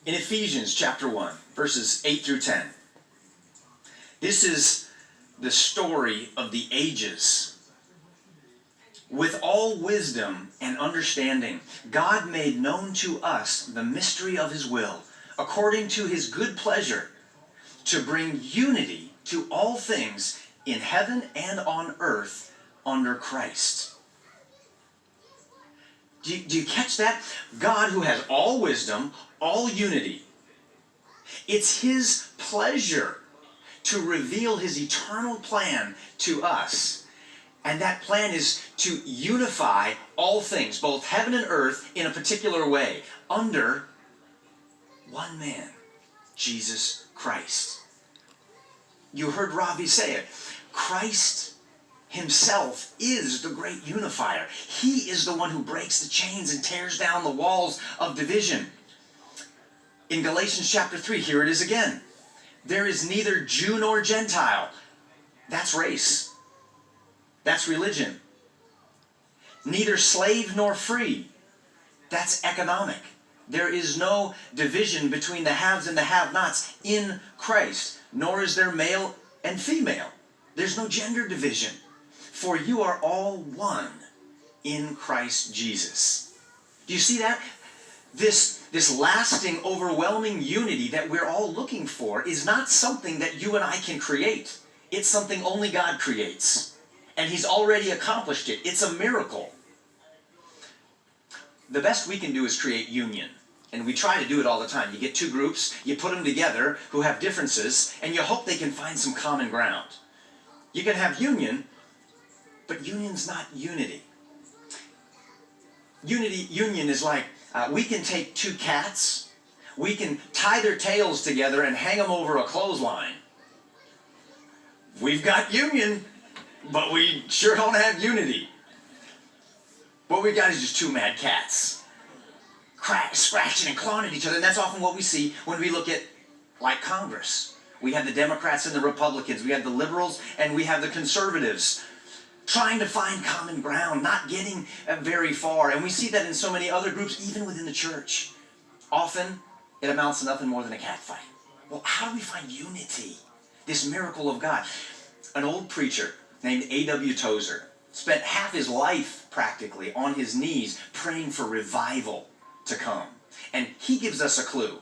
In Ephesians chapter 1, verses 8 through 10, this is the story of the ages. With all wisdom and understanding, God made known to us the mystery of his will, according to his good pleasure, to bring unity to all things in heaven and on earth under Christ. Do you catch that? God, who has all wisdom, all unity, it's his pleasure to reveal his eternal plan to us. And that plan is to unify all things, both heaven and earth, in a particular way, under one man, Jesus Christ. You heard Ravi say it. Christ himself is the great unifier. He is the one who breaks the chains and tears down the walls of division. In Galatians chapter 3, here it is again. There is neither Jew nor Gentile. That's race. That's religion. Neither slave nor free. That's economic. There is no division between the haves and the have-nots in Christ, nor is there male and female. There's no gender division. For you are all one in Christ Jesus. Do you see that? This lasting, overwhelming unity that we're all looking for is not something that you and I can create. It's something only God creates. And he's already accomplished it. It's a miracle. The best we can do is create union. And we try to do it all the time. You get two groups, you put them together who have differences, and you hope they can find some common ground. You can have union, but union's not unity. Union is like, we can take two cats, we can tie their tails together and hang them over a clothesline. We've got union, but we sure don't have unity. What we got is just two mad cats, scratching and clawing at each other, and that's often what we see when we look at, like, Congress. We have the Democrats and the Republicans, we have the liberals and we have the conservatives, trying to find common ground, not getting very far. And we see that in so many other groups, even within the church. Often, it amounts to nothing more than a cat fight. Well, how do we find unity? This miracle of God. An old preacher named A.W. Tozer spent half his life, practically, on his knees, praying for revival to come. And he gives us a clue.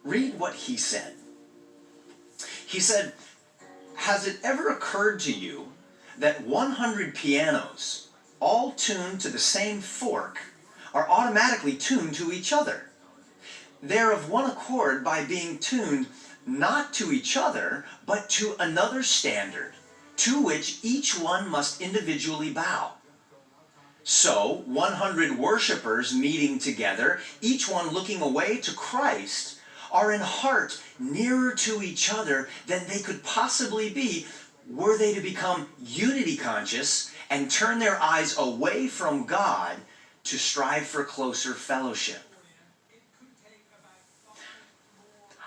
Read what he said. He said, "Has it ever occurred to you that 100 pianos, all tuned to the same fork, are automatically tuned to each other? They're of one accord by being tuned not to each other, but to another standard, to which each one must individually bow. So, 100 worshipers meeting together, each one looking away to Christ, are in heart nearer to each other than they could possibly be were they to become unity conscious and turn their eyes away from God to strive for closer fellowship."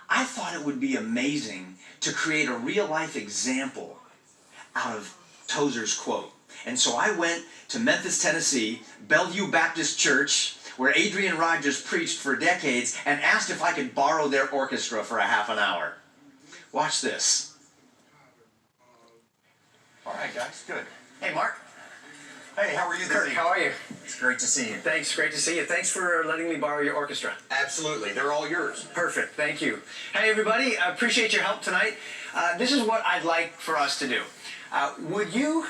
I thought it would be amazing to create a real-life example out of Tozer's quote. And so I went to Memphis, Tennessee, Bellevue Baptist Church, where Adrian Rogers preached for decades, and asked if I could borrow their orchestra for a half an hour. Watch this. All right, guys, good. Hey, Mark. Hey, how are you this Kurt, evening? how are you? It's great to see you. Thanks, great to see you. Thanks for letting me borrow your orchestra. Absolutely, they're all yours. Perfect, thank you. Hey, everybody, I appreciate your help tonight. This is what I'd like for us to do. Would you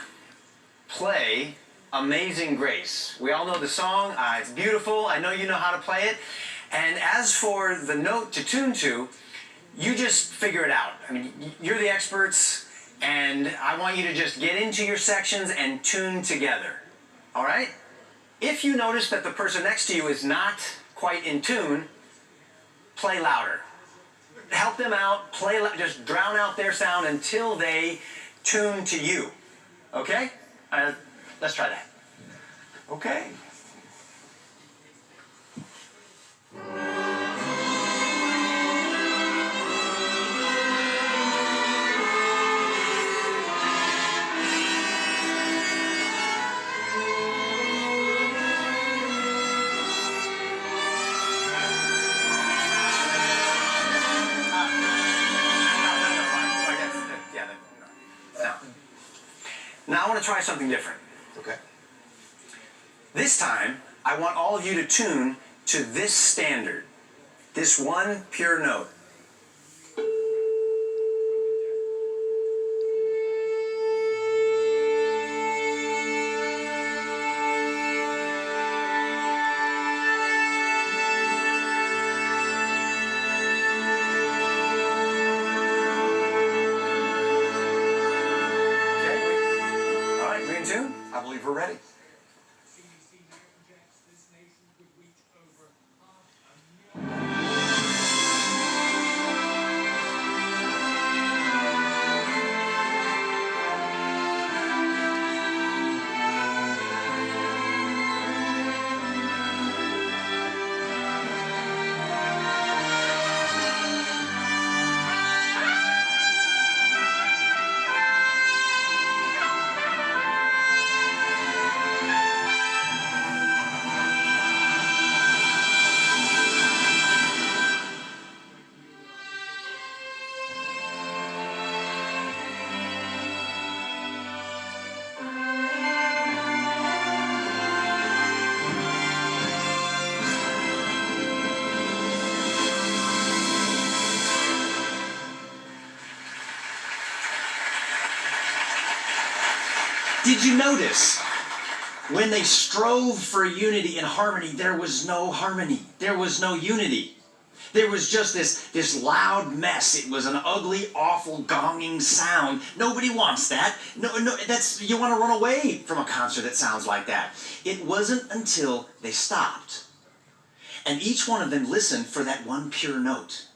play Amazing Grace? We all know the song. It's beautiful. I know you know how to play it. And as for the note to tune to, you just figure it out. I mean, you're the experts, and I want you to just get into your sections and tune together. All right? If you notice that the person next to you is not quite in tune, play louder. Help them out. Just drown out their sound until they tune to you. Okay? Let's try that. Okay. want to try something different. Okay. This time, I want all of you to tune to this standard, this one pure note. Okay, all right, we in tune? I believe we're ready. Did you notice? When they strove for unity and harmony, there was no harmony. There was no unity. There was just this loud mess. It was an ugly, awful, gonging sound. Nobody wants that. No, you want to run away from a concert that sounds like that. It wasn't until they stopped. And each one of them listened for that one pure note.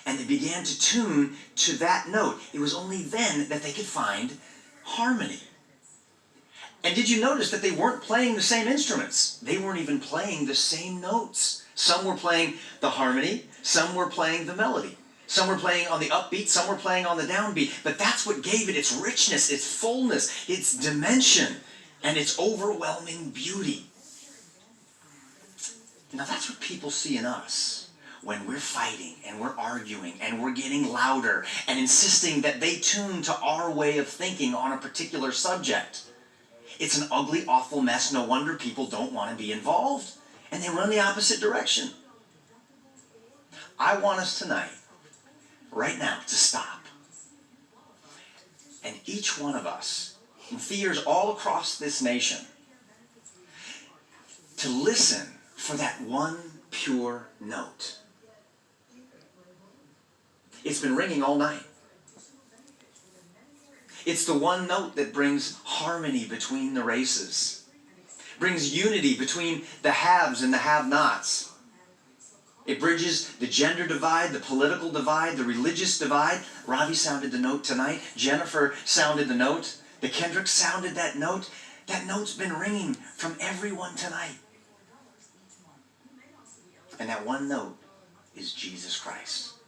And they began to tune to that note. It was only then that they could find harmony. And did you notice that they weren't playing the same instruments? They weren't even playing the same notes. Some were playing the harmony, some were playing the melody. Some were playing on the upbeat, some were playing on the downbeat. But that's what gave it its richness, its fullness, its dimension, and its overwhelming beauty. Now that's what people see in us when we're fighting and we're arguing and we're getting louder and insisting that they tune to our way of thinking on a particular subject. It's an ugly, awful mess. No wonder people don't want to be involved. And they run the opposite direction. I want us tonight, right now, to stop. And each one of us, in theaters all across this nation, to listen for that one pure note. It's been ringing all night. It's the one note that brings harmony between the races, brings unity between the haves and the have-nots. It bridges the gender divide, the political divide, the religious divide. Ravi sounded the note tonight. Jennifer sounded the note. The Kendricks sounded that note. That note's been ringing from everyone tonight. And that one note is Jesus Christ.